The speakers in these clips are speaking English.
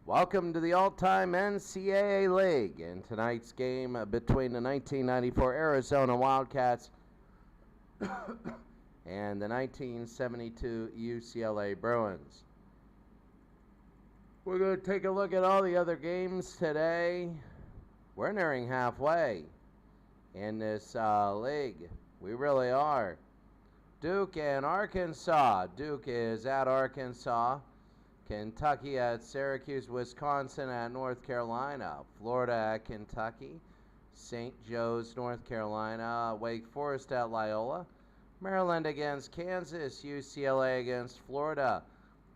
Welcome to the all-time NCAA League. In tonight's game between the 1994 Arizona Wildcats and the 1972 UCLA Bruins. We're going to take a look at all the other games today. We're nearing halfway in this league. We really are. Duke and Arkansas. Duke is at Arkansas. Kentucky at Syracuse, Wisconsin at North Carolina, Florida at Kentucky, St. Joe's, North Carolina, Wake Forest at Loyola, Maryland against Kansas, UCLA against Florida,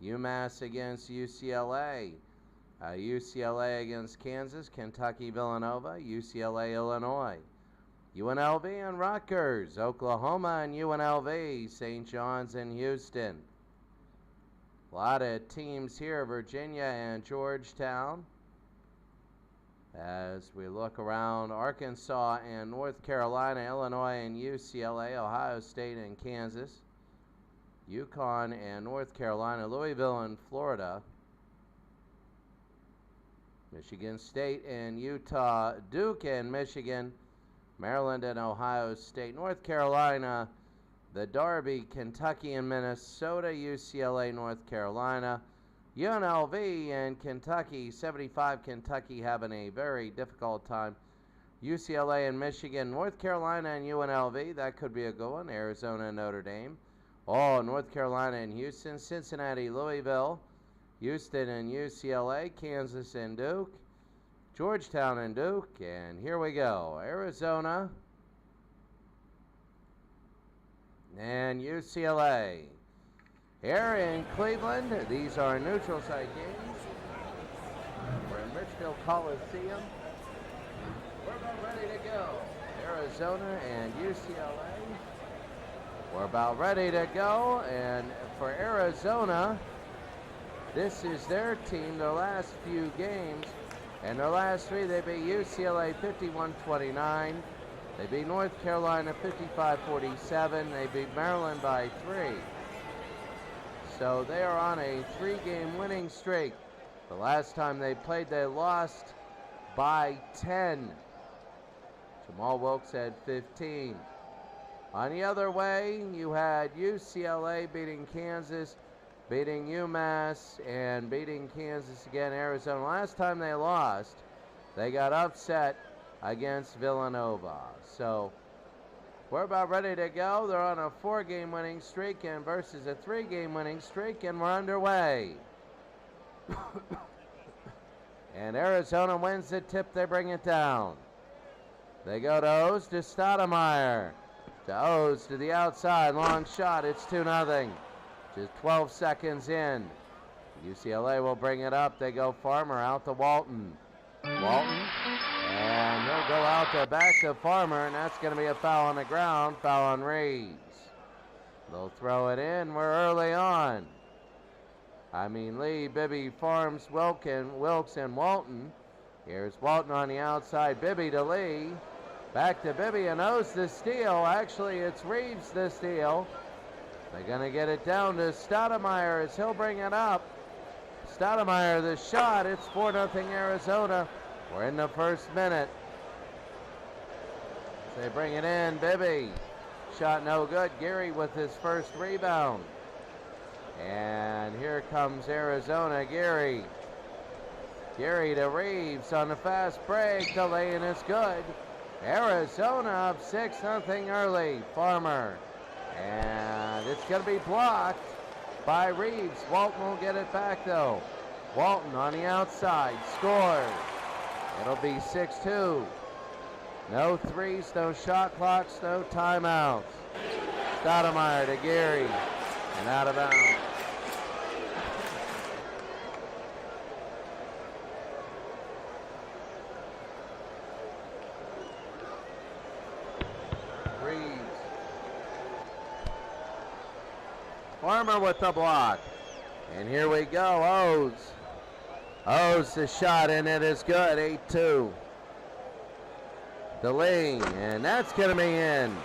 UMass against UCLA, UCLA against Kansas, Kentucky, Villanova, UCLA, Illinois, UNLV and Rutgers, Oklahoma and UNLV, St. John's and Houston. A lot of teams here, Virginia and Georgetown. As we look around, Arkansas and North Carolina, Illinois and UCLA, Ohio State and Kansas, UConn and North Carolina, Louisville and Florida, Michigan State and Utah, Duke and Michigan, Maryland and Ohio State, North Carolina, the Derby, Kentucky and Minnesota, UCLA, North Carolina, UNLV and Kentucky, 75 Kentucky having a very difficult time. UCLA and Michigan, North Carolina and UNLV, that could be a good one. Arizona and Notre Dame. Oh, North Carolina and Houston, Cincinnati, Louisville, Houston and UCLA, Kansas and Duke, Georgetown and Duke, and here we go. Arizona and UCLA. Here in Cleveland, these are neutral site games. We're in Richfield Coliseum. We're about ready to go. Arizona and UCLA. We're about ready to go, and for Arizona, this is their team, their last few games, and their last three, they beat UCLA 51-29. They beat North Carolina 55-47. They beat Maryland by 3. So they are on a 3-game winning streak. The last time they played, they lost by 10. Jamal Wilkes had 15. On the other way, you had UCLA beating Kansas, beating UMass, and beating Kansas again, Arizona. Last time they lost, they got upset against Villanova. So we're about ready to go. They're on a 4-game winning streak and versus a 3-game winning streak, and we're underway. And Arizona wins the tip. They bring it down. They go to O's to Stoudemire. To O's to the outside. Long shot. It's 2-0. Just 12 seconds in. UCLA will bring it up. They go Farmer out to Walton. Walton. And he'll go out to back to Farmer, and that's going to be a foul on the ground, foul on Reeves. They'll throw it in. We're early on. Lee, Bibby, Farms, Wilkes, and Walton. Here's Walton on the outside. Bibby to Lee. Back to Bibby, and O's the steal. Actually, it's Reeves the steal. They're going to get it down to Stoudemire as he'll bring it up. Stoudemire the shot. It's 4-0 Arizona. We're in the first minute. They bring it in. Bibby. Shot no good. Geary with his first rebound. And here comes Arizona. Geary. Geary to Reeves on the fast break. The lay-in is good. Arizona up 6-0 early. Farmer. And it's going to be blocked by Reeves. Walton will get it back though. Walton on the outside. Scores. It'll be 6-2. No threes, no shot clocks, no timeouts. Stoudemire to Geary. And out of bounds. Reeves. Farmer with the block. And here we go, O's. O's the shot, and it is good, 8-2. The lane, and that's going to be in.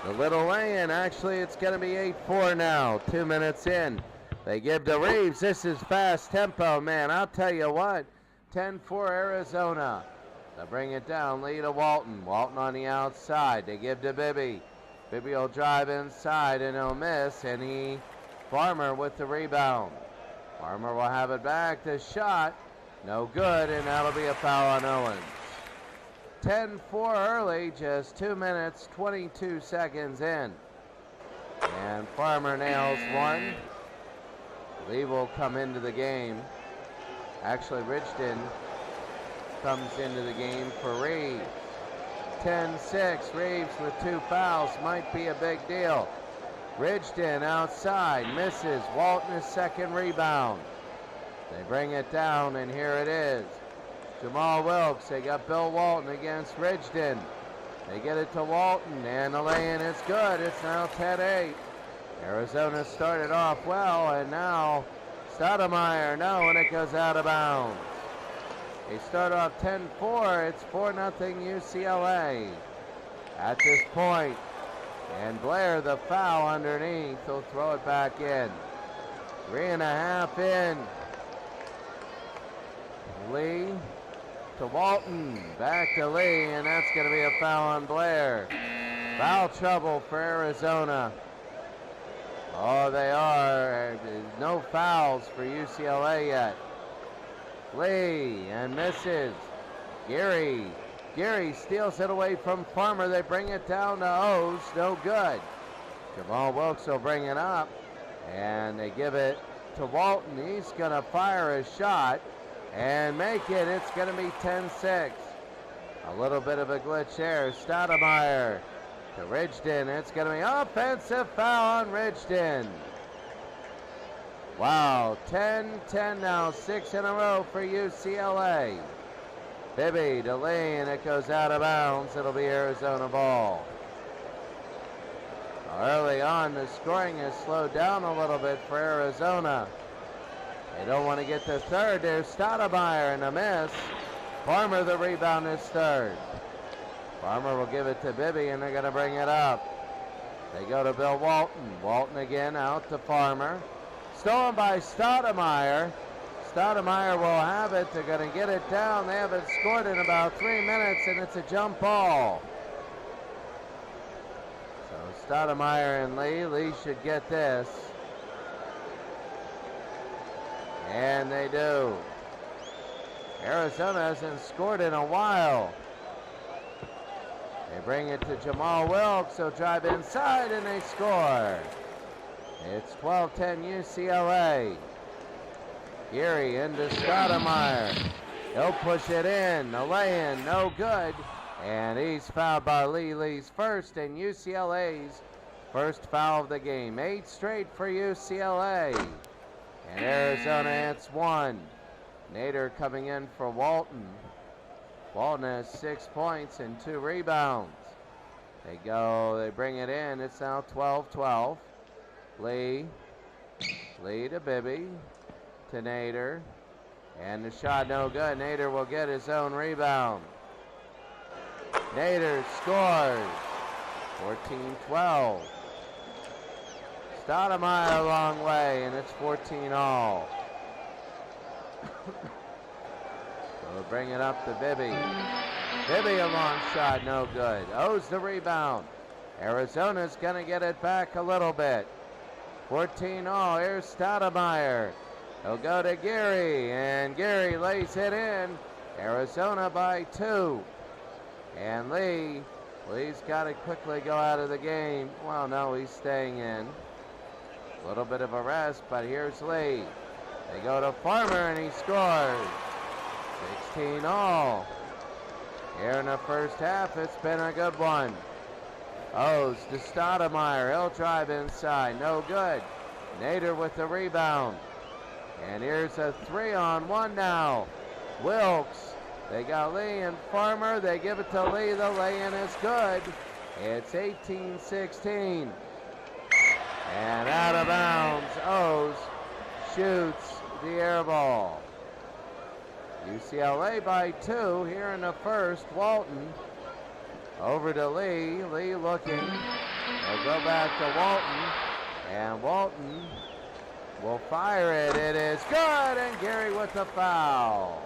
The little lay-in, actually, it's going to be 8-4 now, 2 minutes in. They give to Reeves. This is fast tempo, man. I'll tell you what. 10-4 Arizona. They'll bring it down. Lee to Walton. Walton on the outside. They give to Bibby. Bibby will drive inside and he'll miss. And Farmer with the rebound. Farmer will have it back. The shot. No good. And that'll be a foul on Owens. 10-4 early. Just 2 minutes, 22 seconds in. And Farmer nails one. Lee will come into the game. Actually, Richton comes into the game for Reeves. 10-6, Reeves with 2 fouls, might be a big deal. Richton outside, misses. Walton his second rebound. They bring it down, and here it is. Jamal Wilkes, they got Bill Walton against Richton. They get it to Walton, and the lay-in is good. It's now 10-8. Arizona started off well, and now Stoudemire, no, and it goes out of bounds. They start off 10-4. It's 4-0 UCLA at this point. And Blair, the foul underneath, he'll throw it back in. 3.5 in. Lee to Walton, back to Lee, and that's going to be a foul on Blair. Foul trouble for Arizona. Oh, they are. No fouls for UCLA yet. Lee and misses. Geary steals it away from Farmer. They bring it down to O's. No good. Jamal Wilkes will bring it up, and they give it to Walton. He's going to fire a shot and make it. It's going to be 10-6. A little bit of a glitch there. Stoudemire to Ridgden. It's going to be offensive foul on Ridgden. Wow, 10-10 now, 6 in a row for UCLA. Bibby to Lee, and it goes out of bounds. It'll be Arizona ball. Early on, the scoring has slowed down a little bit for Arizona. They don't want to get to third. There's Stoudemire and a miss. Farmer, the rebound, is third. Farmer will give it to Bibby, and they're going to bring it up. They go to Bill Walton. Walton again out to Farmer. Stolen by Stoudemire. Stoudemire will have it. They're going to get it down. They haven't scored in about 3 minutes, and it's a jump ball. So Stoudemire and Lee. Lee should get this. And they do. Arizona hasn't scored in a while. They bring it to Jamal Wilkes. He'll drive inside, and they score. It's 12-10 UCLA. Geary into Stoudemire. He'll push it in. The lay-in, no good. And he's fouled by Lee. Lee's first and UCLA's first foul of the game. 8 straight for UCLA. And Arizona hits 1. Nader coming in for Walton. Walton has 6 points and 2 rebounds. They bring it in. It's now 12-12. Lee to Bibby, to Nader, and the shot no good. Nader will get his own rebound. Nader scores. 14-12. Stoudemire a long way, and it's 14-all. So we'll bring it up to Bibby. Bibby a long shot, no good. O's the rebound. Arizona's going to get it back a little bit. 14-all. Here's Stoudemire. He'll go to Geary, and Geary lays it in. Arizona by 2. And Lee's got to quickly go out of the game. Well, no, he's staying in. A little bit of a rest, but here's Lee. They go to Farmer, and he scores. 16-all. Here in the first half, it's been a good one. O's to Stoudemire. He'll drive inside. No good. Nader with the rebound. And here's a 3-on-1 now. Wilkes. They got Lee and Farmer. They give it to Lee. The lay-in is good. It's 18-16. And out of bounds. O's shoots the air ball. UCLA by 2 here in the first. Walton over to Lee. Lee looking. They'll go back to Walton. And Walton will fire it. It is good, and Gary with the foul.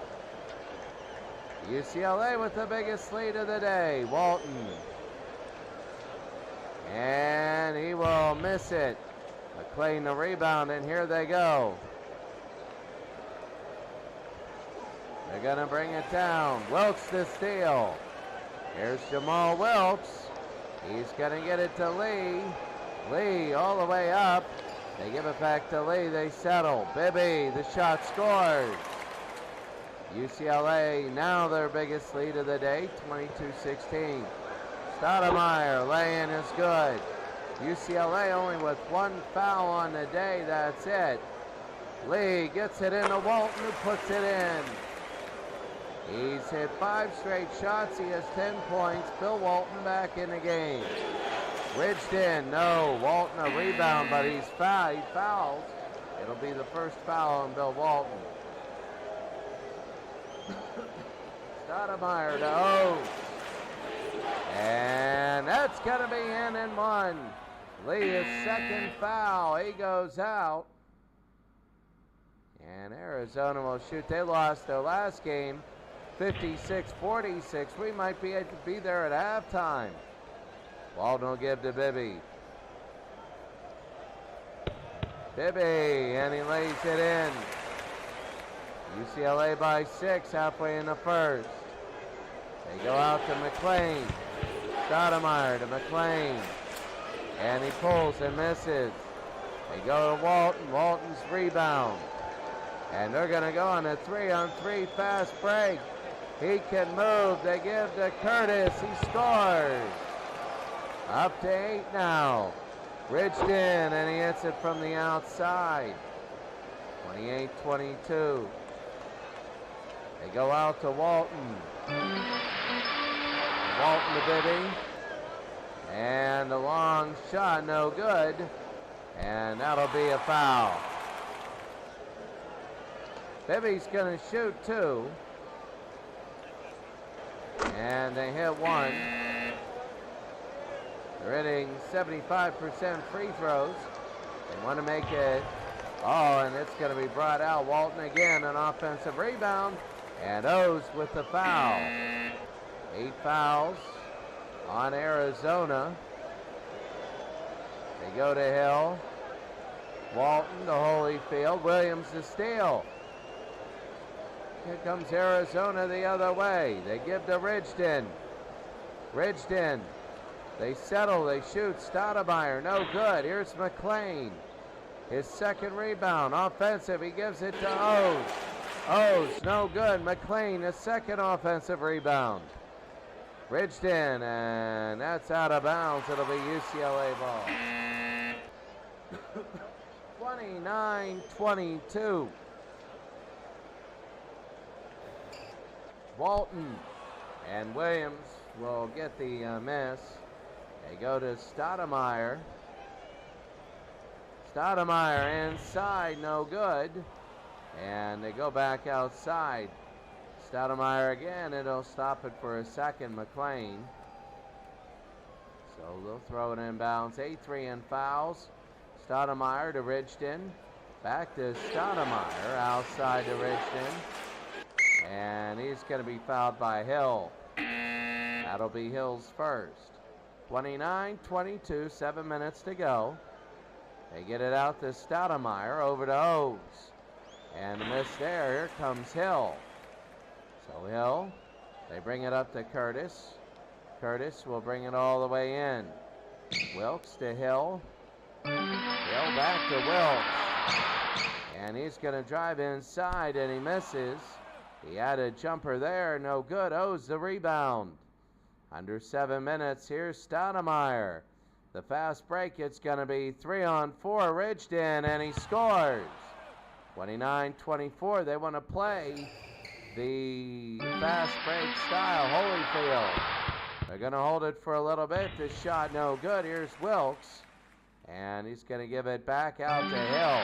UCLA with the biggest lead of the day. Walton. And he will miss it. McLean the rebound, and here they go. They're going to bring it down. Wilkes to steal. Here's Jamal Wilkes. He's going to get it to Lee. Lee all the way up. They give it back to Lee. They settle. Bibby, the shot scores. UCLA now their biggest lead of the day, 22-16. Stoudemire, lay-in is good. UCLA only with one foul on the day, that's it. Lee gets it into Walton, who puts it in. He's hit 5 straight shots. He has 10 points. Bill Walton back in the game. Ridged no. Walton a rebound, but he fouls. It'll be the first foul on Bill Walton. Stoudemire to Oates. And that's going to be in and one. Lee, his second foul. He goes out. And Arizona will shoot. They lost their last game, 56-46. We might be there at halftime. Walton will give to Bibby. Bibby, and he lays it in. UCLA by 6, halfway in the first. They go out to McLean. Stoudemire to McLean. And he pulls and misses. They go to Walton. Walton's rebound. And they're going to go on a 3-on-3 fast break. He can move. They give to Curtis. He scores. Up to 8 now. Ridged in, and he hits it from the outside. 28-22. They go out to Walton. Walton to Bibby. And the long shot, no good. And that'll be a foul. Bibby's going to shoot 2. And they hit 1. They're hitting 75% free throws. They want to make it. Oh, and it's going to be brought out. Walton again, an offensive rebound. And O's with the foul. 8 fouls on Arizona. They go to Hill. Walton to Holyfield. Williams to steal. Here comes Arizona the other way. They give to Ridged. Ridged. They settle. They shoot. Stoudemire, no good. Here's McLean. His second rebound. Offensive. He gives it to O's. O's, no good. McLean, his second offensive rebound. Ridged, and that's out of bounds. It'll be UCLA ball. 29-22. Walton and Williams will get the miss. They go to Stoudemire. Stoudemire inside, no good. And they go back outside. Stoudemire again, it'll stop it for a second, McLean. So they'll throw it inbounds. 8-3 in fouls. Stoudemire to Ridged. Back to Stoudemire, outside to Ridged. And he's going to be fouled by Hill. That'll be Hill's first. 29-22, 7 minutes to go. They get it out to Stoudemire, over to O's. And a miss there. Here comes Hill. So Hill, they bring it up to Curtis. Curtis will bring it all the way in. Wilkes to Hill. Hill back to Wilkes. And he's going to drive inside, and he misses. He had a jumper there, no good. O's the rebound. Under 7 minutes, here's Stoudemire. The fast break, it's going to be 3-on-4. Ridged, and he scores. 29-24, they want to play the fast break style. Holyfield. They're going to hold it for a little bit. This shot no good. Here's Wilkes. And he's going to give it back out to Hill.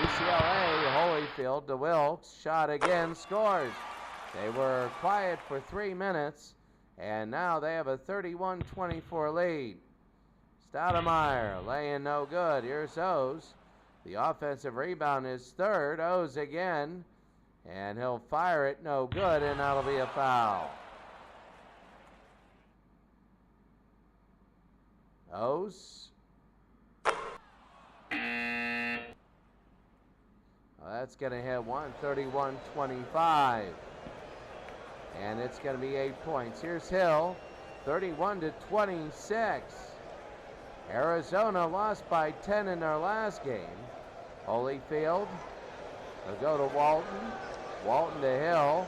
UCLA, Holyfield to Wilkes. Shot again, scores. They were quiet for 3 minutes. And now they have a 31-24 lead. Stoudemire laying no good. Here's O's. The offensive rebound is third. O's again. And he'll fire it, no good, and that'll be a foul. O's. Well, that's going to hit 131-25. And it's going to be 8 points. Here's Hill, 31-26. Arizona lost by 10 in their last game. Holyfield will go to Walton. Walton to Hill.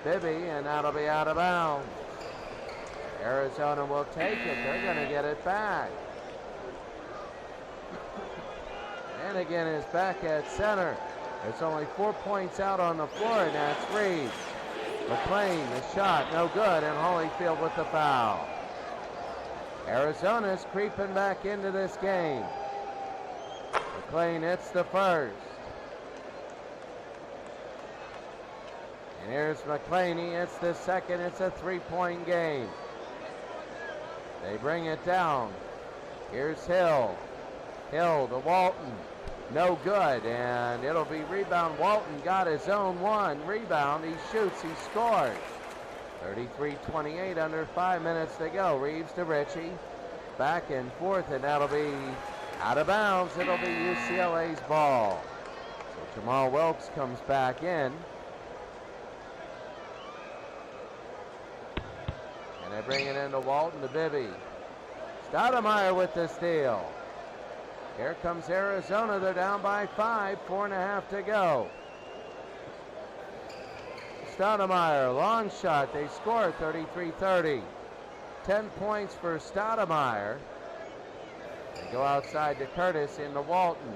Bibby, and that'll be out of bounds. Arizona will take it. They're going to get it back. And again is back at center. It's only 4 points out on the floor, and that's Reeves. McLean, the shot, no good, and Holyfield with the foul. Arizona's creeping back into this game. McLean hits the first. And here's McLean, he hits the second. It's a 3-point game. They bring it down. Here's Hill. Hill to Walton. No good, and it'll be rebound. Walton got his own one rebound. He shoots, he scores. 33-28, under 5 minutes to go. Reeves to Ritchie. Back and forth, and that'll be out of bounds. It'll be UCLA's ball. So Jamal Wilkes comes back in. And they bring it into Walton to Bibby. Stoudemire with the steal. Here comes Arizona. They're down by 5, 4.5 to go. Stoudemire, long shot. They score 33-30. 10 points for Stoudemire. They go outside to Curtis into Walton.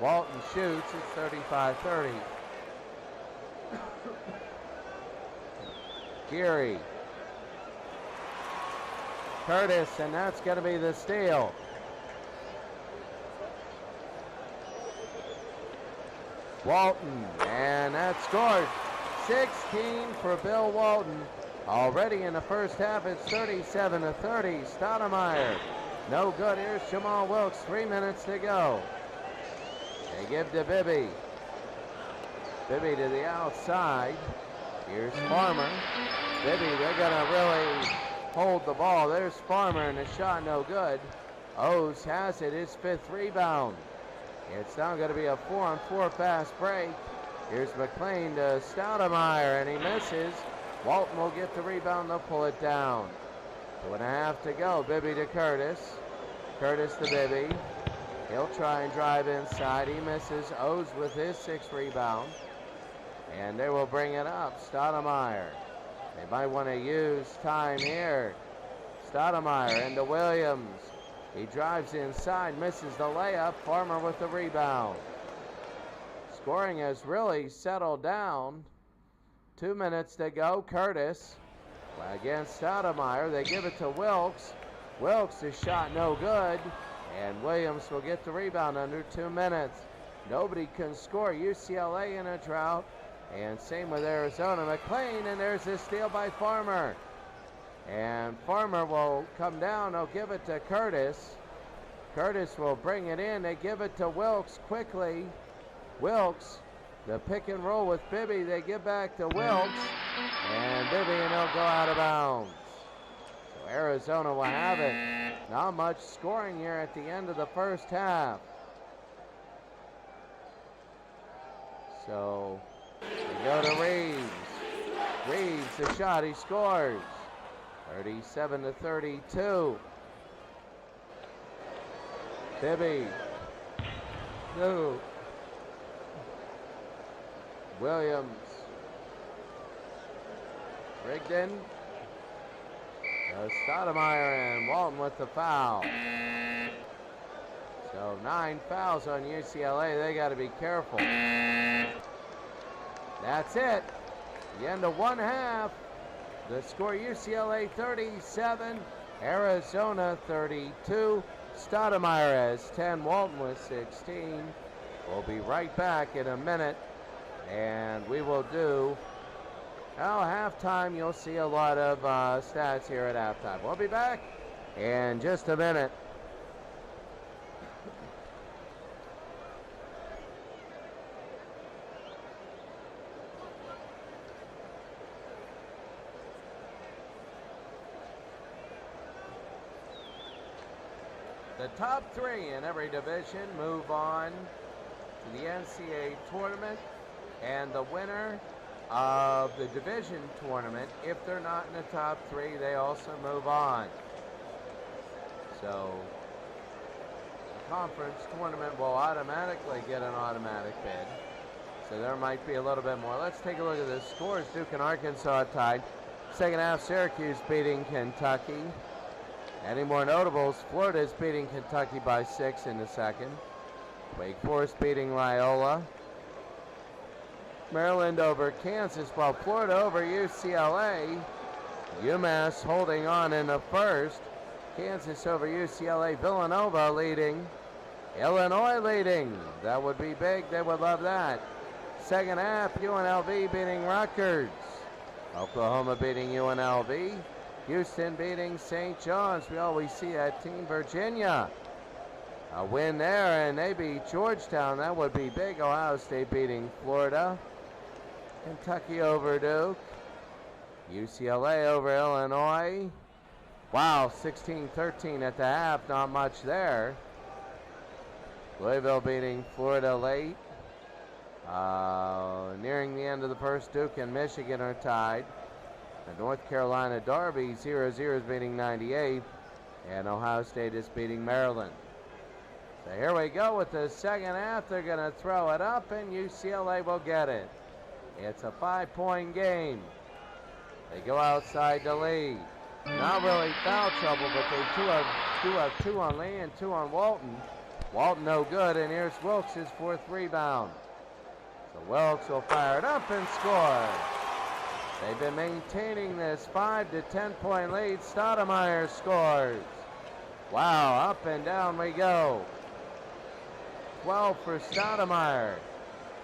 Walton shoots. It's 35-30. Geary. Curtis, and that's going to be the steal. Walton, and that scored. 16 for Bill Walton. Already in the first half, it's 37-30. Stoudemire, no good. Here's Jamal Wilkes, 3 minutes to go. They give to Bibby. Bibby to the outside. Here's Farmer. Bibby, they're going to really hold the ball. There's Farmer, and the shot no good. O's has it, his 5th rebound. It's now going to be a 4-on-4 fast break. Here's McLean to Stoudemire, and he misses. Walton will get the rebound. They'll pull it down. 2.5 to go. Bibby to Curtis. Curtis to Bibby. He'll try and drive inside. He misses. O's with his 6th rebound. And they will bring it up. Stoudemire. They might want to use time here. Stoudemire into Williams. He drives inside, misses the layup. Farmer with the rebound. Scoring has really settled down. 2 minutes to go. Curtis against Stoudemire. They give it to Wilkes. Wilkes' is shot no good. And Williams will get the rebound under 2 minutes. Nobody can score. UCLA in a drought. And same with Arizona. McLean, and there's a steal by Farmer. And Farmer will come down. They'll give it to Curtis. Curtis will bring it in. They give it to Wilkes quickly. Wilkes, the pick and roll with Bibby. They give back to Wilkes. And Bibby, and he'll go out of bounds. So Arizona will have it. Not much scoring here at the end of the first half. So we go to Reeves. Reeves, the shot, he scores. 37-32. Bibby. No. Williams. Rigdon. Stoudemire and Walton with the foul. So 9 fouls on UCLA. They got to be careful. That's it. The end of 1 half. The score, UCLA 37, Arizona 32. Stoudemire has 10, Walton with 16. We'll be right back in a minute, and we will do, halftime. You'll see a lot of stats here at halftime. We'll be back in just a minute. The top 3 in every division move on to the NCAA tournament, and the winner of the division tournament, if they're not in the top 3, they also move on. So the conference tournament will automatically get an automatic bid. So there might be a little bit more. Let's take a look at the scores. Duke and Arkansas tied. Second half, Syracuse beating Kentucky. Any more notables? Florida's beating Kentucky by 6 in the second. Wake Forest beating Loyola. Maryland over Kansas, while Florida over UCLA. UMass holding on in the first. Kansas over UCLA. Villanova leading. Illinois leading. That would be big. They would love that. Second half, UNLV beating Rutgers. Oklahoma beating UNLV. Houston beating St. John's. We always see that team. Virginia. A win there, and they beat Georgetown. That would be big. Ohio State beating Florida. Kentucky over Duke. UCLA over Illinois. Wow, 16-13 at the half. Not much there. Louisville beating Florida late. Nearing the end of the first, Duke and Michigan are tied. The North Carolina Derby, 0-0 is beating 98. And Ohio State is beating Maryland. So here we go with the second half. They're going to throw it up, and UCLA will get it. It's a 5-point game. They go outside to lead. Not really foul trouble, but they do have 2 on Lee and 2 on Walton. Walton no good, and here's Wilkes' 4th rebound. So Wilkes will fire it up and score. They've been maintaining this 5 to 10 point lead. Stoudemire scores. Wow, up and down we go. 12 for Stoudemire.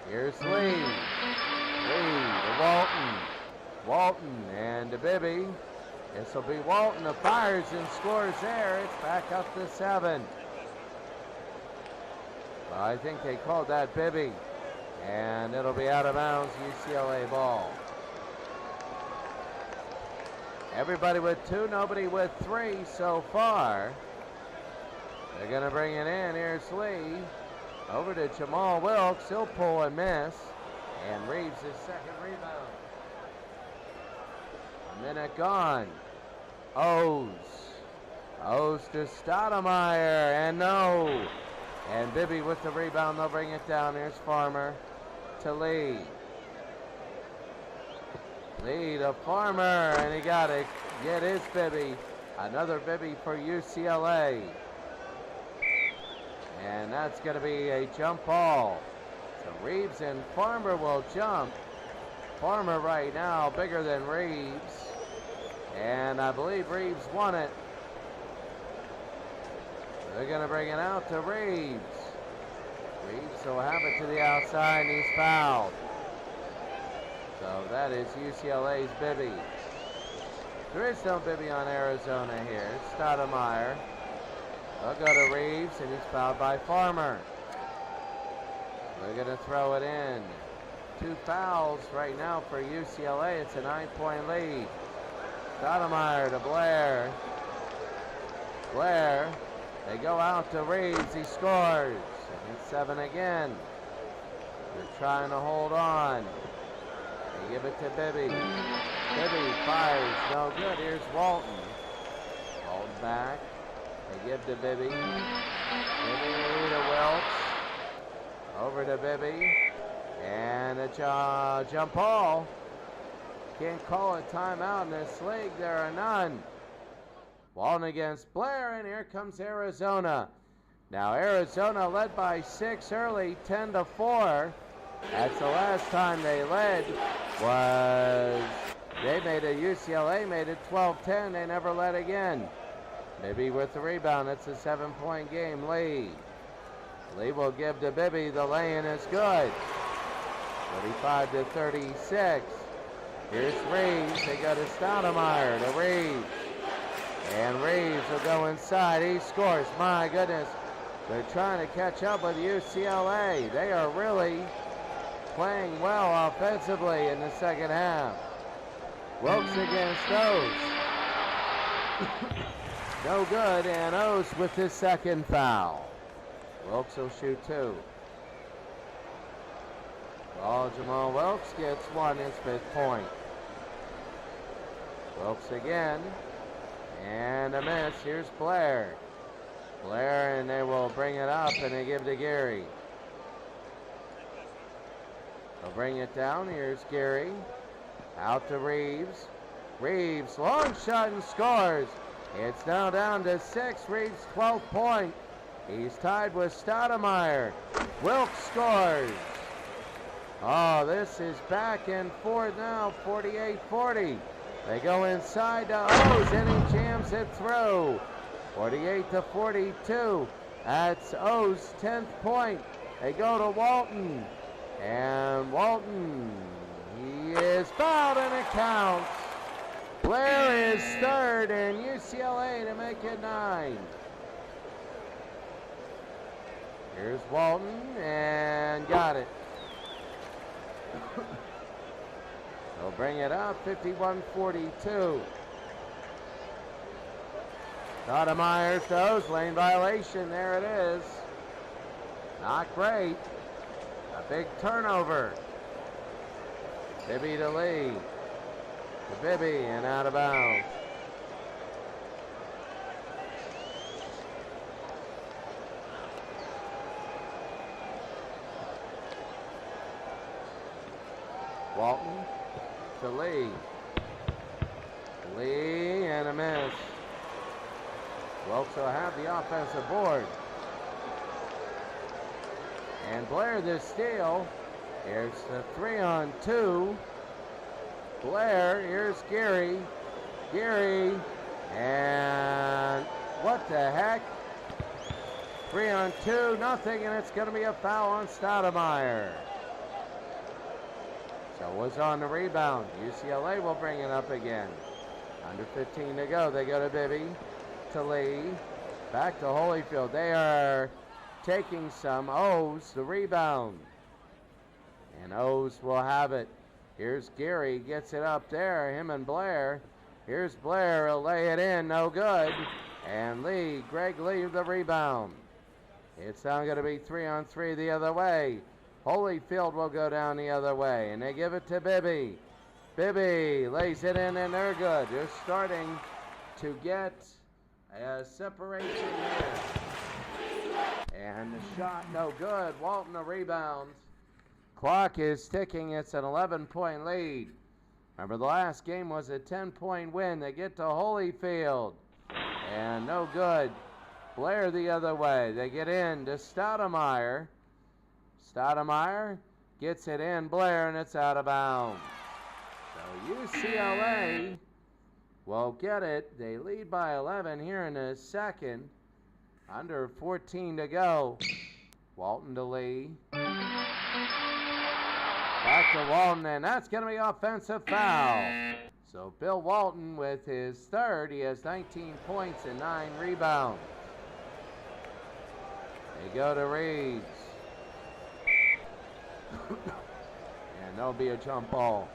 Here's Lee. Lee to Walton. Walton and to Bibby. This will be Walton who fires and scores there. It's back up to 7. Well, I think they called that Bibby. And it'll be out of bounds, UCLA ball. Everybody with 2, nobody with 3 so far. They're going to bring it in. Here's Lee. Over to Jamal Wilkes. He'll pull and miss. And Reeves' 2nd rebound. A minute gone. O's to Stoudemire. And no. And Bibby with the rebound. They'll bring it down. Here's Farmer to Lee. Lee to Farmer. And he got it. Yeah, it is Bibby. Another Bibby for UCLA. And that's going to be a jump ball. So Reeves and Farmer will jump. Farmer right now bigger than Reeves. And I believe Reeves won it. They're going to bring it out to Reeves. Reeves will have it to the outside, and he's fouled. So that is UCLA's Bibby. There is no Bibby on Arizona here. Stoudemire. They'll go to Reeves, and he's fouled by Farmer. They're going to throw it in. 2 fouls right now for UCLA. It's a 9-point lead. Stoudemire to Blair. Blair. They go out to Reeves. He scores. And it's 7 again. They're trying to hold on. They give it to Bibby. Bibby fires. No good. Here's Walton. Walton back. They give to Bibby. Bibby to Wilkes. Over to Bibby. And a jump ball. Can't call a timeout in this league. There are none. Walton against Blair, and here comes Arizona. Now Arizona led by 6 early, 10-4. That's the last time they led. UCLA made it 12-10. They never led again. Bibby with the rebound. It's a 7-point game. Lee will give to Bibby. The lay-in is good. 45-36. Here's Reeves. They go to Stoudemire to Reeves. And Reeves will go inside. He scores. My goodness. They're trying to catch up with UCLA. They are really playing well offensively in the second half. Wilkes against those. No good, and O's with his second foul. Wilkes will shoot 2. Well, Jamal Wilkes gets 1, his 5th point. Wilkes again, and a miss. Here's Blair. Blair, and they will bring it up, and they give it to Gary. They'll bring it down. Here's Gary. Out to Reeves. Reeves, long shot and scores. It's now down to 6. Reeves' 12th point. He's tied with Stoudemire. Wilkes scores. Oh, this is back and forth now, 48-40. They go inside to O's, and he jams it through. 48-42. That's O's 10th point. They go to Walton. And Walton, he is fouled, and it counts. Blair is 3rd, and UCLA to make it 9. Here's Walton, and got it. They'll bring it up, 51-42. Stoudemire to O's, lane violation, there it is. Not great. A big turnover. Bibby to Lee. To Bibby, and out of bounds. Walton to Lee. Lee, and a miss. Wilkes will have the offensive board. And Blair the steal. Here's the 3-on-2. Blair, here's Gary. Gary, and what the heck? 3-on-2, nothing, and it's going to be a foul on Stoudemire. So was on the rebound. UCLA will bring it up again. Under 15 to go. They go to Bibby, to Lee, back to Holyfield. They are taking some. O's the rebound. And O's will have it. Here's Gary, gets it up there, him and Blair. Here's Blair, he'll lay it in, no good. And Lee, Greg Lee, the rebound. It's now going to be 3-on-3 the other way. Holyfield will go down the other way, and they give it to Bibby. Bibby lays it in, and they're good. They're starting to get a separation here. And the shot, no good. Walton, the rebound. Clock is ticking. It's an 11-point lead. Remember, the last game was a 10-point win. They get to Holyfield, and no good. Blair the other way. They get in to Stoudemire. Stoudemire gets it in, Blair, and it's out of bounds. So UCLA will get it. They lead by 11 here in the second. Under 14 to go. Walton to Lee. Back to Walton, and that's going to be offensive foul. So Bill Walton with his 3rd. He has 19 points and 9 rebounds. They go to Reeves. And there'll be a jump ball.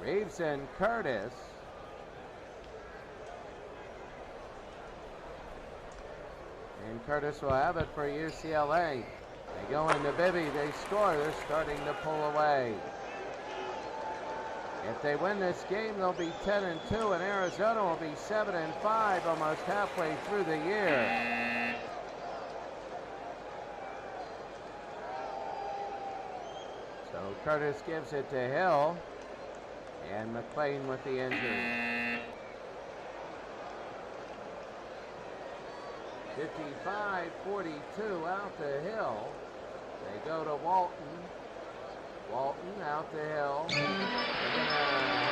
Reeves and Curtis. And Curtis will have it for UCLA. They go into Bibby, they score, they're starting to pull away. If they win this game, they'll be 10-2, and Arizona will be 7-5, almost halfway through the year. So Curtis gives it to Hill, and McLean with the injury. 55-42 out to Hill. They go to Walton. Walton out to Hill. They're going to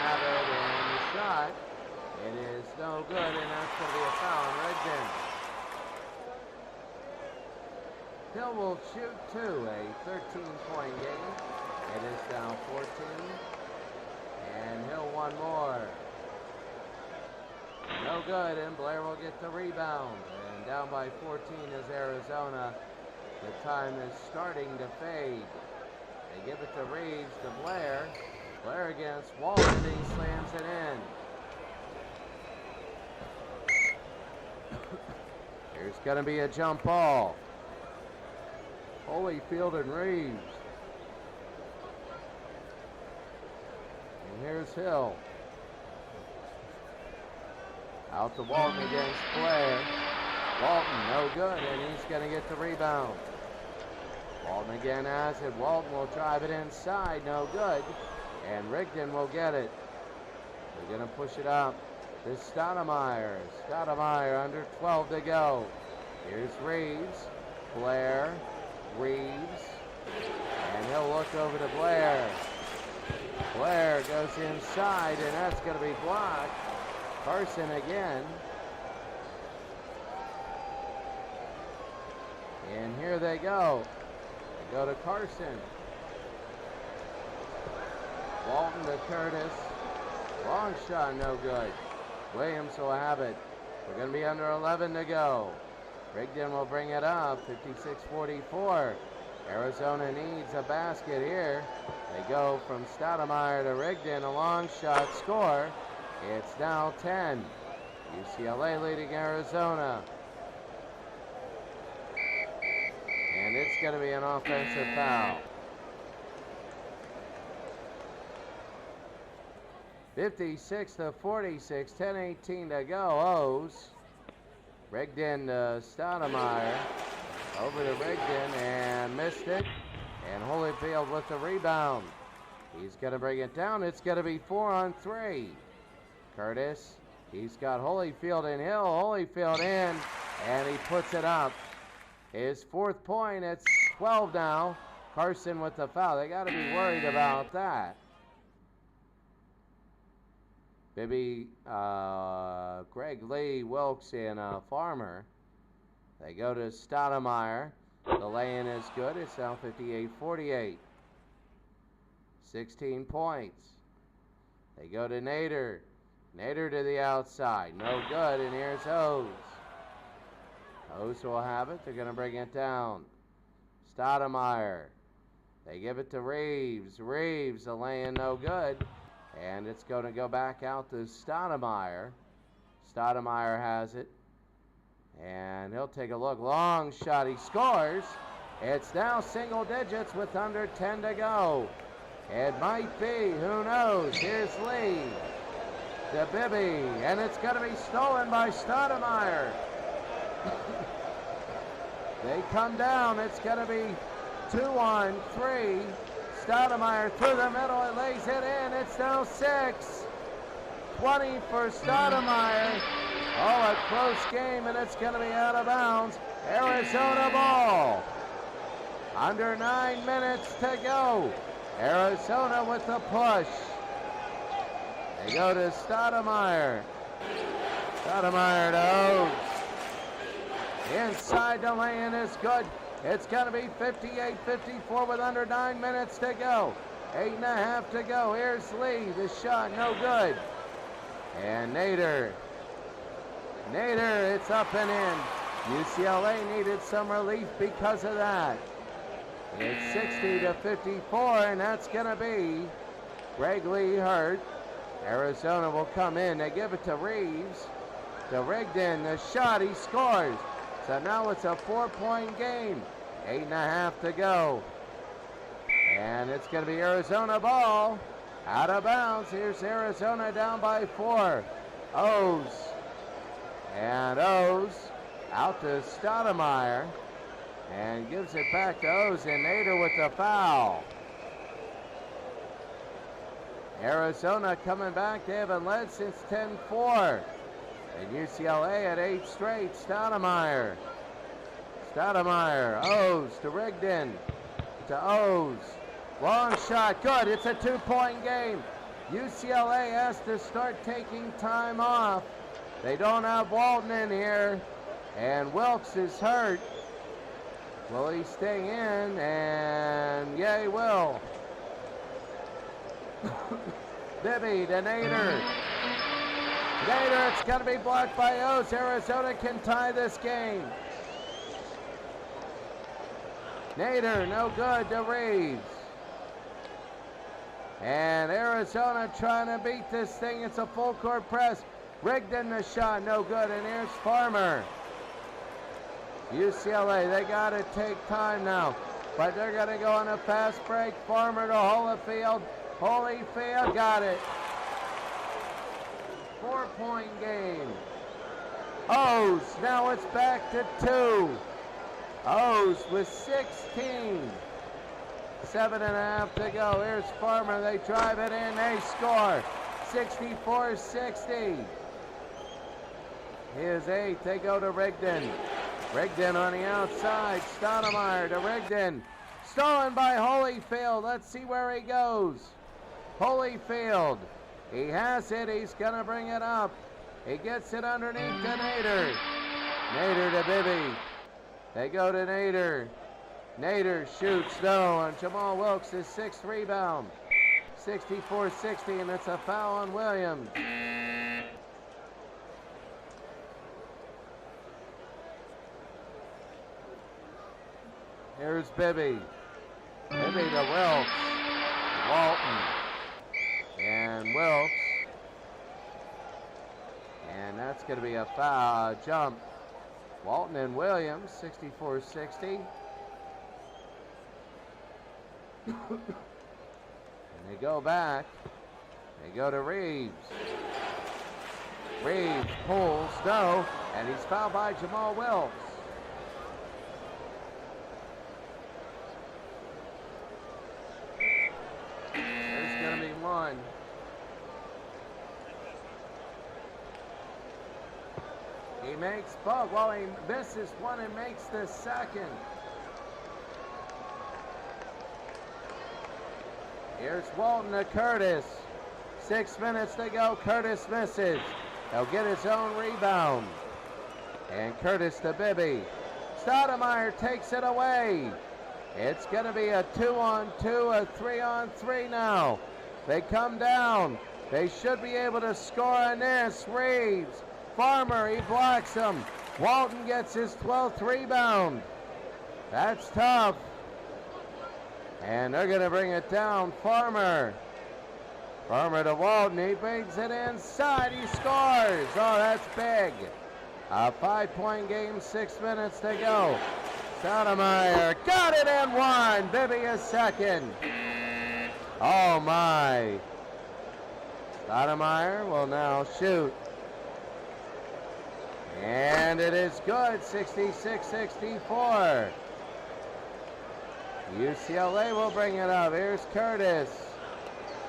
have it, and the shot. It is no good, and that's going to be a foul on Redden. Hill will shoot 2, a 13-point game. It is now 14. And Hill one more. No good, and Blair will get the rebound. And down by 14 is Arizona. The time is starting to fade. They give it to Reeves, to Blair. Blair against Walton, he slams it in. Here's going to be a jump ball. Holyfield and Reeves. And here's Hill. Out to Walton against Blair. Walton, no good, and he's going to get the rebound. Walton again has it. Walton will drive it inside, no good. And Rigdon will get it. They're going to push it up to Stoudemire. Stoudemire under 12 to go. Here's Reeves. Blair. Reeves. And he'll look over to Blair. Blair goes inside, and that's going to be blocked. Carson again. And here they go. They go to Carson. Walton to Curtis. Long shot, no good. Williams will have it. We're going to be under 11 to go. Rigdon will bring it up, 56-44. Arizona needs a basket here. They go from Stoudemire to Rigdon, a long shot, score. It's now 10. UCLA leading Arizona. And it's going to be an offensive foul. 56-46, 10-18 to go. O's. Rigdon to Stoudemire. Over to Rigdon and missed it. And Holyfield with the rebound. He's going to bring it down. It's going to be 4 on 3. Curtis. He's got Holyfield and Hill. Holyfield in. And he puts it up. His fourth point. It's 12 now. Carson with the foul. They got to be worried about that. Maybe Greg Lee, Wilkes, and Farmer. They go to Stoudemire. The lay-in is good. It's now 58-48. 16 points. They go to Nader. Nader to the outside. No good, and here's Hose. Hose will have it. They're going to bring it down. Stoudemire. They give it to Reeves. Reeves, the lay-in no good. And it's going to go back out to Stoudemire. Stoudemire has it. And he'll take a look. Long shot. He scores. It's now single digits with under 10 to go. It might be. Who knows? Here's Lee. To Bibby. And it's going to be stolen by Stoudemire. They come down. It's going to be 2 on 3. Stoudemire through the middle, it lays it in. It's now 6. 20 for Stoudemire. Oh, a close game, and it's going to be out of bounds. Arizona ball. Under 9 minutes to go. Arizona with the push. They go to Stoudemire. Stoudemire to Oates. Inside the lane is good. It's going to be 58-54 with under 9 minutes to go. 8.5 to go. Here's Lee. The shot, no good. And Nader. Nader, it's up and in. UCLA needed some relief because of that. It's 60-54, and that's going to be Greg Lee hurt. Arizona will come in. They give it to Reeves. To Rigdon. The shot, he scores. So now it's a 4-point game. 8.5 to go. And it's going to be Arizona ball. Out of bounds. Here's Arizona down by 4. O's. And O's out to Stoudemire. And gives it back to O's. And Nader with the foul. Arizona coming back. They haven't led since 10-4. And UCLA at 8 straight. Stoudemire. Stoudemire. O's to Rigdon. To O's. Long shot. Good. It's a 2-point game. UCLA has to start taking time off. They don't have Walton in here. And Wilkes is hurt. Will he stay in? And yeah, he will. Bibby to Nader. Nader, it's going to be blocked by O's. Arizona can tie this game. Nader, no good to Reeves. And Arizona trying to beat this thing. It's a full court press. Rigdon the shot, no good. And here's Farmer. UCLA, they got to take time now. But they're going to go on a fast break. Farmer to Holyfield. Holyfield got it. 4-point game. O's, now it's back to 2. O's with 16. 7.5 to go. Here's Farmer. They drive it in. They score. 64-60. Here's 8. They go to Rigdon. Rigdon on the outside. Stoudemire to Rigdon. Stolen by Holyfield. Let's see where he goes. Holyfield. He has it. He's going to bring it up. He gets it underneath to Nader. Nader to Bibby. They go to Nader. Nader shoots, no, and Jamal Wilkes' 6th rebound. 64-60, and it's a foul on Williams. Here's Bibby. Bibby to Wilkes. Walton. And Wilkes. And that's going to be a foul, jump. Walton and Williams, 64-60. And they go back. They go to Reeves. Reeves pulls, no, and he's fouled by Jamal Wilkes. There's going to be one. He makes both. Well, he misses one and makes the second. Here's Walton to Curtis. 6 minutes to go. Curtis misses. He'll get his own rebound. And Curtis to Bibby. Stoudemire takes it away. It's going to be a 2-on-2, a 3-on-3 now. They come down. They should be able to score on this. Reeves. Farmer, he blocks him. Walton gets his 12th rebound. That's tough. And they're going to bring it down. Farmer. Farmer to Walton. He brings it inside. He scores. Oh, that's big. A 5-point game, 6 minutes to go. Stoudemire got it and one. Bibby a second. Oh, my. Stoudemire will now shoot. And it is good, 66-64. UCLA will bring it up. Here's Curtis.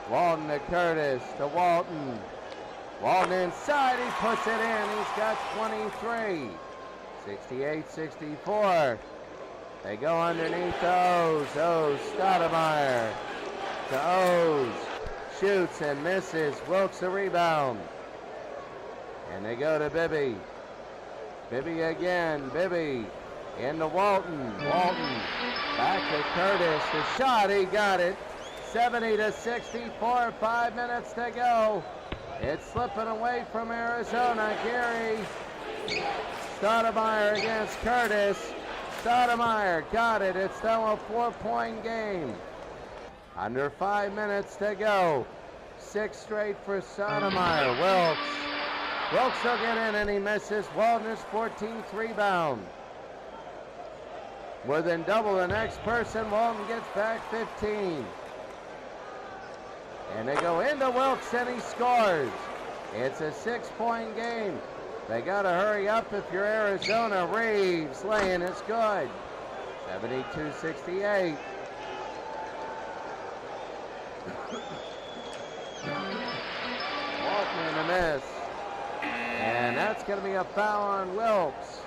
Walton to Curtis to Walton. Walton inside, he puts it in. He's got 23. 68-64. They go underneath O's. O's, Stoudemire to O's. Shoots and misses. Wilkes a rebound. And they go to Bibby. Bibby again. Bibby into Walton. Walton back to Curtis. The shot, he got it. 70-64. 5 minutes to go. It's slipping away from Arizona. Gary. Stoudemire against Curtis. Stoudemire got it. It's now a 4-point game. Under 5 minutes to go. 6 straight for Stoudemire. Wilkes. Wilkes will get in and he misses. Walton is 14th rebound. More than double the next person. Walton gets back 15. And they go into Wilkes and he scores. It's a 6-point game. They got to hurry up if you're Arizona. Reeves laying is good. 72-68. Walton in the miss. And that's going to be a foul on Wilkes.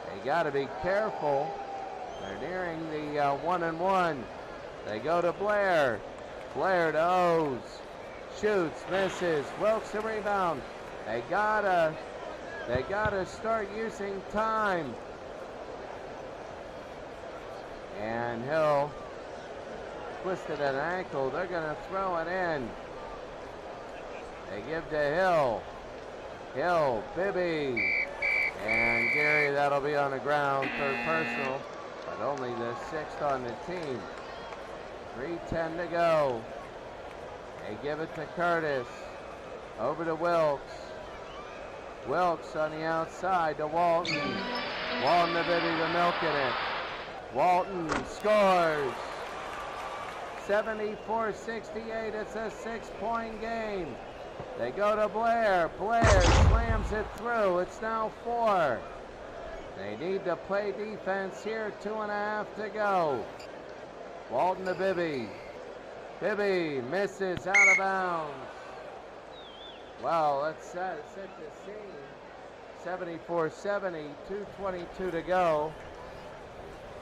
They got to be careful. They're nearing the 1-and-1. They go to Blair. Blair to O's. Shoots, misses. Wilkes a rebound. They gotta start using time. And Hill twisted an ankle. They're gonna throw it in. They give to Hill. Hill, Bibby, and Gary, that'll be on the ground, third personal, but only the 6th on the team. 3:10 to go. They give it to Curtis. Over to Wilkes. Wilkes on the outside to Walton. Walton to Bibby to milking it. Walton scores. 74-68. It's a 6-point game. They go to Blair. Blair slams it through. It's now 4. They need to play defense here. 2.5 to go. Walton to Bibby. Bibby misses out of bounds. Well, let's set the scene. 74-70, 2:22 to go.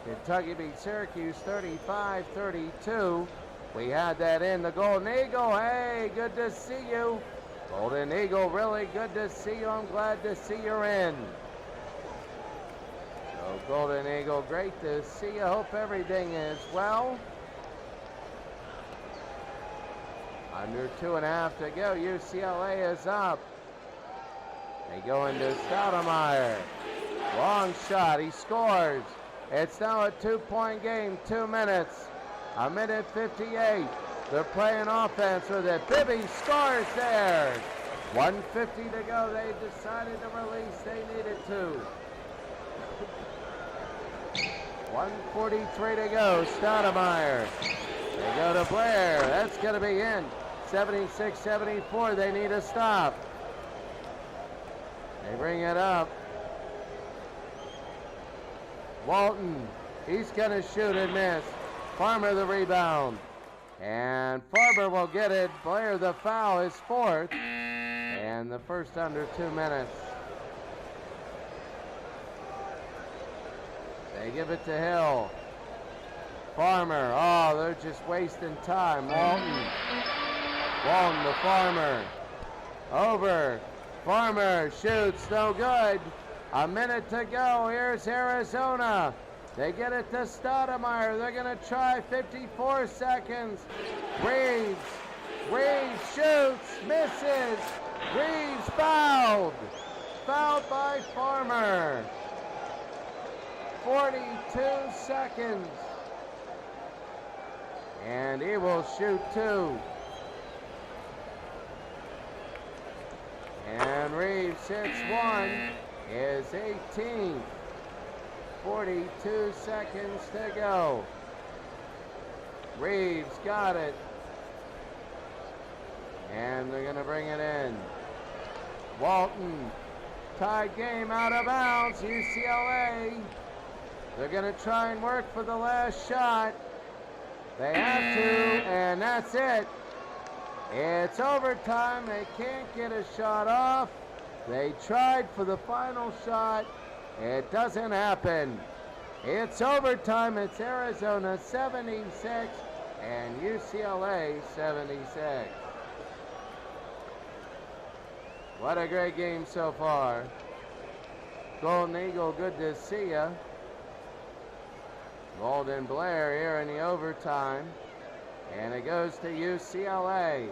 Kentucky beat Syracuse 35-32. We had that in the Golden Eagle. Hey, good to see you. Golden Eagle, really good to see you. I'm glad to see you're in. So Golden Eagle, great to see you. Hope everything is well. Under 2.5 to go. UCLA is up. They go into Stoudemire. Long shot. He scores. It's now a 2-point game. 2 minutes. 1:58. They're playing offense with it. Bibby scores there. 1:50 to go. They decided to release. They needed to. 1:43 to go. Stoudemire. They go to Blair. That's going to be in. 76-74. They need a stop. They bring it up. Walton. He's going to shoot and miss. Farmer the rebound. And Farber will get it. Blair the foul is 4th. And the first under 2 minutes. They give it to Hill. Farmer. Oh, they're just wasting time. Walton. Walton to Farmer. Over. Farmer shoots. No good. 1 minute to go. Here's Arizona. They get it to Stoudemire. They're going to try. 54 seconds. Reeves. Reeves shoots. Misses. Reeves fouled. Fouled by Farmer. 42 seconds. And he will shoot 2. And Reeves hits 1. Is 18th. 42 seconds to go. Reeves got it. And they're going to bring it in. Walton. Tied game, out of bounds. UCLA. They're going to try and work for the last shot. They have to, and that's it. It's overtime. They can't get a shot off. They tried for the final shot. It doesn't happen. It's overtime. It's Arizona 76 and UCLA 76. What a great game so far. Golden Eagle, good to see ya. Golden Blair here in the overtime. And it goes to UCLA.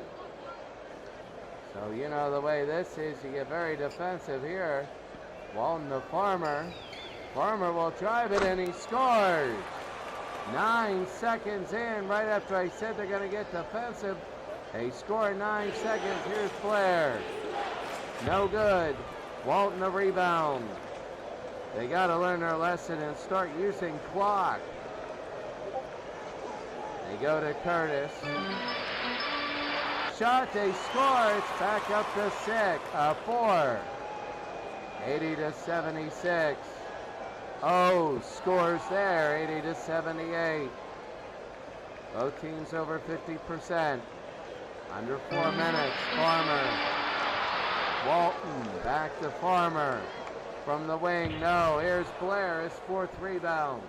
So you know the way this is, you get very defensive here. Walton to Farmer. Farmer will drive it and he scores. 9 seconds in, right after I said they're going to get defensive. They score 9 seconds. Here's Blair. No good. Walton the rebound. They got to learn their lesson and start using clock. They go to Curtis. Shot, they score. It's back up to 4. 80-76. Oh, scores there. 80-78. Both teams over 50%. Under 4 minutes. Farmer. Walton back to Farmer. From the wing, no. Here's Blair, his 4th rebound.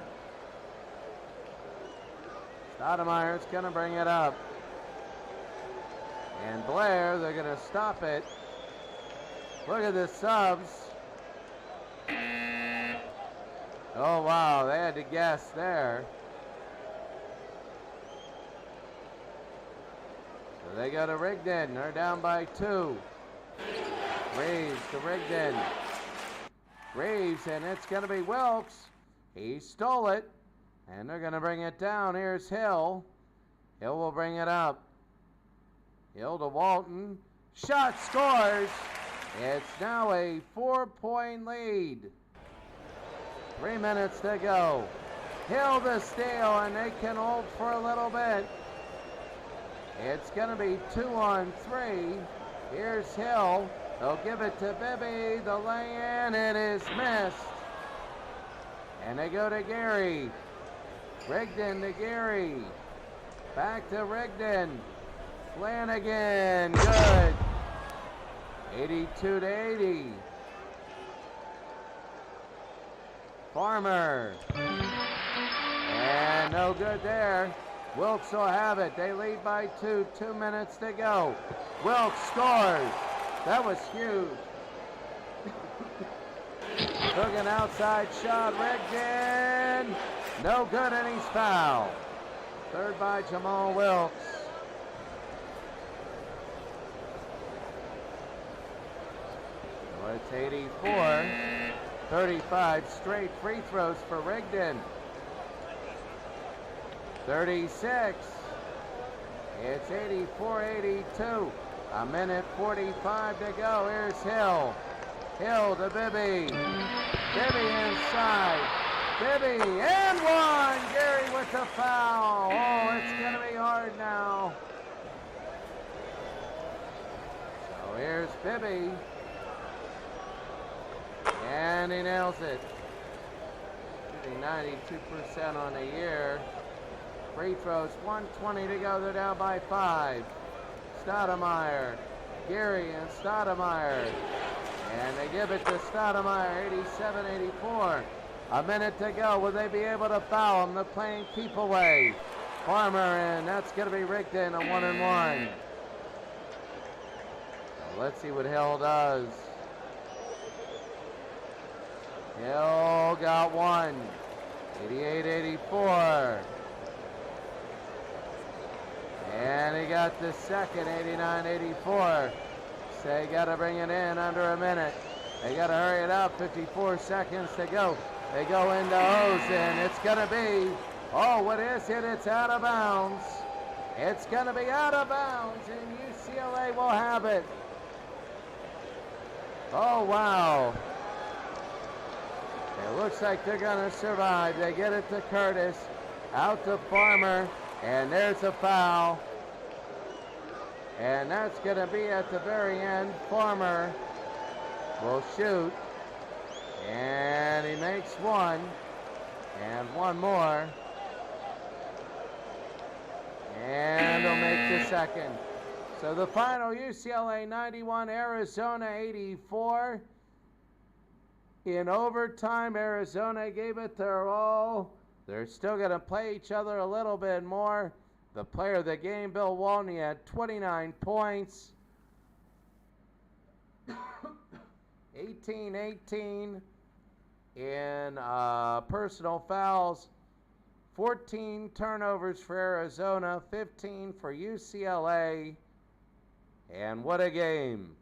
Stoudemire's going to bring it up. And Blair, they're going to stop it. Look at the subs. Oh, wow, they had to guess there. So they go to Rigdon. They're down by 2. Reeves to Rigdon. Reeves, and it's going to be Wilkes. He stole it, and they're going to bring it down. Here's Hill. Hill will bring it up. Hill to Walton. Shot scores. It's now a 4-point lead. 3 minutes to go. Hill to steal, and they can hold for a little bit. It's going to be 2-on-3. Here's Hill. They'll give it to Bibby. The lay-in, it is missed. And they go to Gary. Rigdon to Gary. Back to Rigdon. Flanagan, good. 82 to 80. Farmer. And no good there. Wilkes will have it. They lead by 2. 2 minutes to go. Wilkes scores. That was huge. Took an outside shot. Rigdon. No good, and he's fouled. Third by Jamal Wilkes. So it's 84. 35 straight free throws for Rigdon. 36. It's 84-82. A minute 45 to go. Here's Hill. Hill to Bibby. Bibby inside. Bibby and one. Gary with the foul. Oh, it's going to be hard now. So here's Bibby. And he nails it. Shooting 92% on the year. Free throws, 1:20 to go. They're down by 5. Stoudemire. Gary and Stoudemire. And they give it to Stoudemire, 87-84. A minute to go. Will they be able to foul him? They're playing keep away. Farmer, and that's going to be Rigdon, a 1-and-1. So let's see what Hill does. Hill got one. 88-84. And he got the second, 89-84. So they got to bring it in under a minute. They got to hurry it up. 54 seconds to go. They go into Ozen. It's going to be, oh, what is it? It's out of bounds. It's going to be out of bounds, and UCLA will have it. Oh, wow. It looks like they're going to survive. They get it to Curtis. Out to Farmer. And there's a foul. And that's going to be at the very end. Farmer will shoot. And he makes one. And one more. And he'll make the second. So the final, UCLA 91, Arizona 84. In overtime, Arizona gave it their all. They're still going to play each other a little bit more. The player of the game, Bill Walton, had 29 points. 18-18 in personal fouls. 14 turnovers for Arizona, 15 for UCLA. And what a game.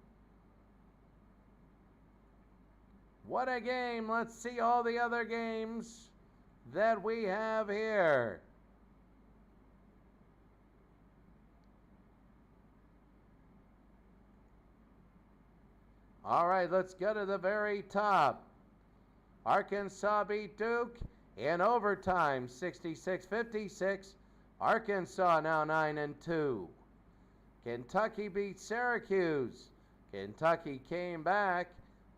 What a game. Let's see all the other games that we have here. All right, let's go to the very top. Arkansas beat Duke in overtime, 66-56. Arkansas now 9-2. Kentucky beat Syracuse. Kentucky came back.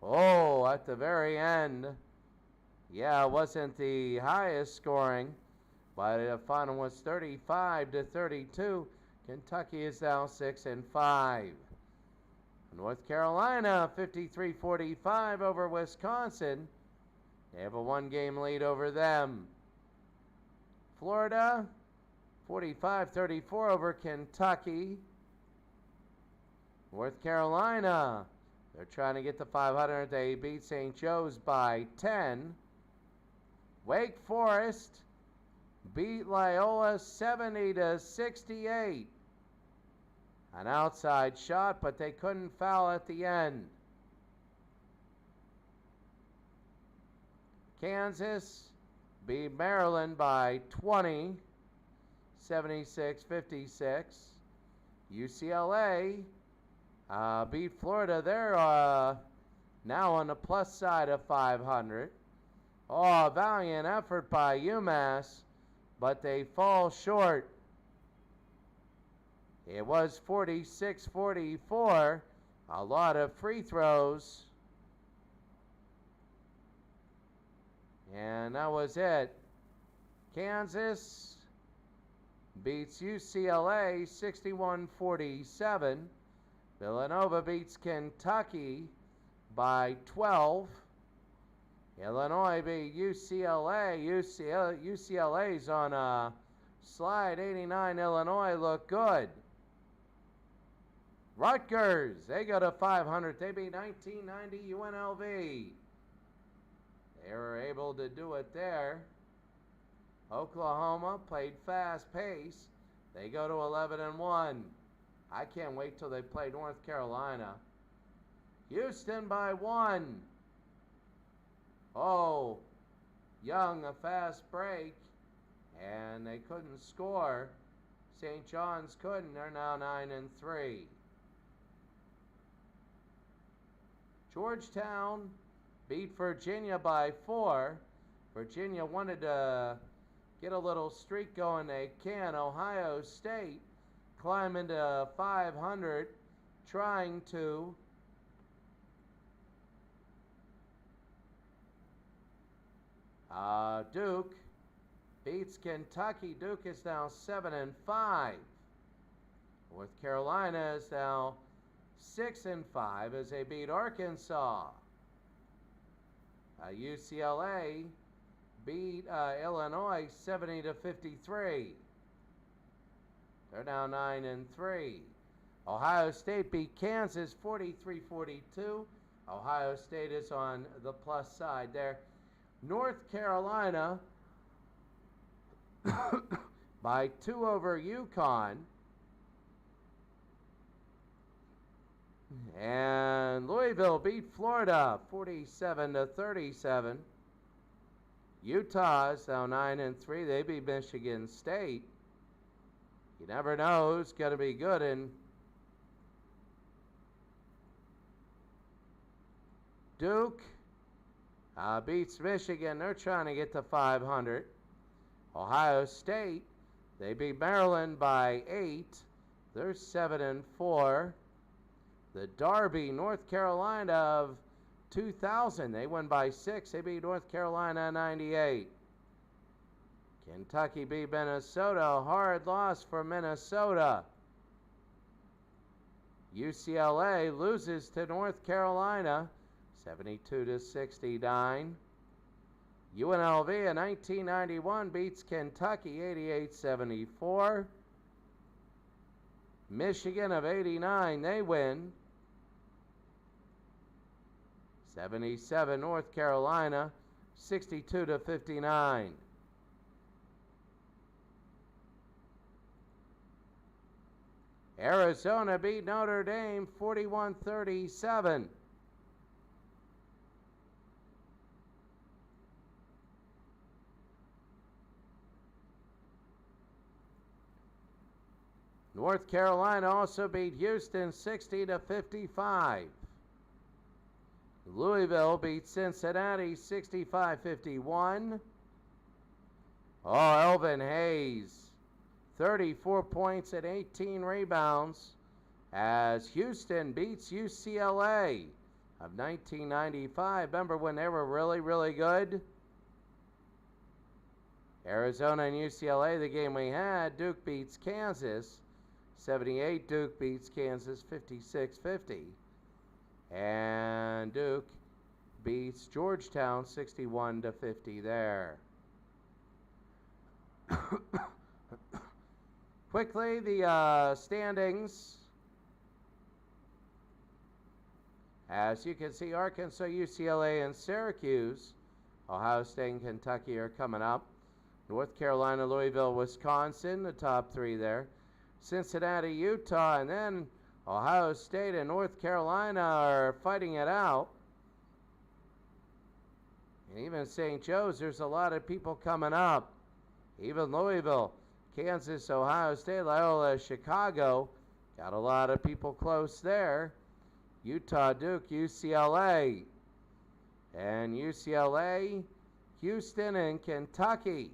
Oh, at the very end. Yeah, it wasn't the highest scoring, but the final was 35-32. Kentucky is now 6-5. North Carolina 53-45 over Wisconsin. They have a one-game lead over them. Florida 45-34 over Kentucky. North Carolina, they're trying to get to 500. They beat St. Joe's by 10. Wake Forest beat Loyola 70-68. An outside shot, but they couldn't foul at the end. Kansas beat Maryland by 20, 76-56. UCLA beat Florida. They're now on the plus side of 500. Oh, valiant effort by UMass, but they fall short. It was 46-44. A lot of free throws. And that was it. Kansas beats UCLA 61-47. Villanova beats Kentucky by 12. Illinois beat UCLA. UCLA's on a slide. 89. Illinois look good. Rutgers, they go to 500. They beat 1990 UNLV. They were able to do it there. Oklahoma played fast pace. They go to 11-1. I can't wait till they play North Carolina. Houston by 1. Oh, Young, a fast break, and they couldn't score. St. John's couldn't. They're now 9-3. Georgetown beat Virginia by 4. Virginia wanted to get a little streak going. They can. Ohio State climb into 500, trying to. Duke beats Kentucky. Duke is now 7-5. North Carolina is now 6-5 as they beat Arkansas. UCLA beat Illinois 70-53. They're now 9-3. Ohio State beat Kansas 43-42. Ohio State is on the plus side there. North Carolina by 2 over UConn. And Louisville beat Florida 47-37. Utah is now 9-3. They beat Michigan State. You never know who's going to be good. And Duke beats Michigan. They're trying to get to 500. Ohio State, they beat Maryland by 8. They're 7-4. The Derby, North Carolina of 2000, they won by 6. They beat North Carolina 98. Kentucky beat Minnesota. A hard loss for Minnesota. UCLA loses to North Carolina 72-69. UNLV in 1991 beats Kentucky 88-74. Michigan of 89, they win 77. North Carolina 62-59. Arizona beat Notre Dame 41-37. North Carolina also beat Houston 60-55. Louisville beat Cincinnati 65-51. Oh, Elvin Hayes, 34 points and 18 rebounds as Houston beats UCLA of 1995. Remember when they were really, really good? Arizona and UCLA, the game we had. Duke beats Kansas 78. Duke beats Kansas 56-50. And Duke beats Georgetown 61-50 there. Quickly, the standings. As you can see, Arkansas, UCLA, and Syracuse. Ohio State and Kentucky are coming up. North Carolina, Louisville, Wisconsin, the top 3 there. Cincinnati, Utah, and then Ohio State and North Carolina are fighting it out. And even St. Joe's, there's a lot of people coming up. Even Louisville, Kansas, Ohio State, Loyola, Chicago, Got a lot of people close there. Utah, Duke, UCLA. And UCLA, Houston, and Kentucky.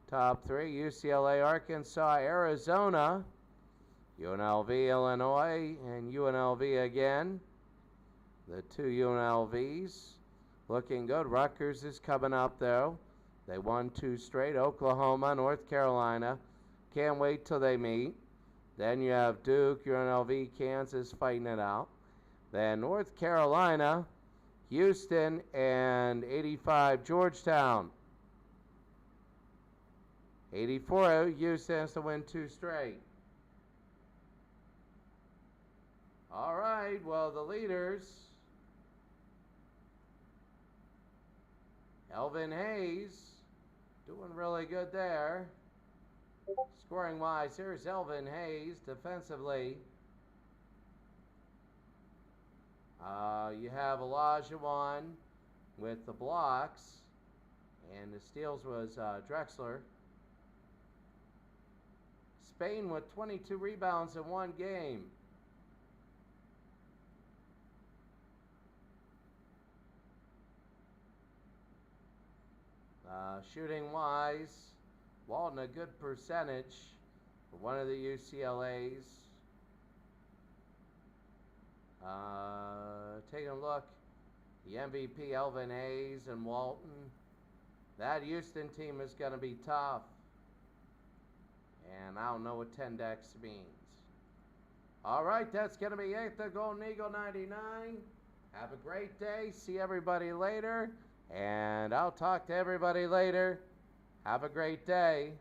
Top 3, UCLA, Arkansas, Arizona. UNLV, Illinois, and UNLV again. The 2 UNLVs looking good. Rutgers is coming up, though. They won 2 straight. Oklahoma, North Carolina. Can't wait till they meet. Then you have Duke, UNLV, Kansas fighting it out. Then North Carolina, Houston, and 85, Georgetown. 84, Houston has to win 2 straight. All right, well, the leaders. Elvin Hayes doing really good there. Scoring wise, here's Elvin Hayes defensively. You have Olajuwon with the blocks, and the steals was Drexler. Spain with 22 rebounds in 1 game. Shooting wise, Walton a good percentage for one of the UCLA's. Taking a look, the MVP Elvin Hayes and Walton. That Houston team is going to be tough. And I don't know what 10-dex means. All right, that's going to be it. The Golden Eagle 99. Have a great day. See everybody later. And I'll talk to everybody later. Have a great day.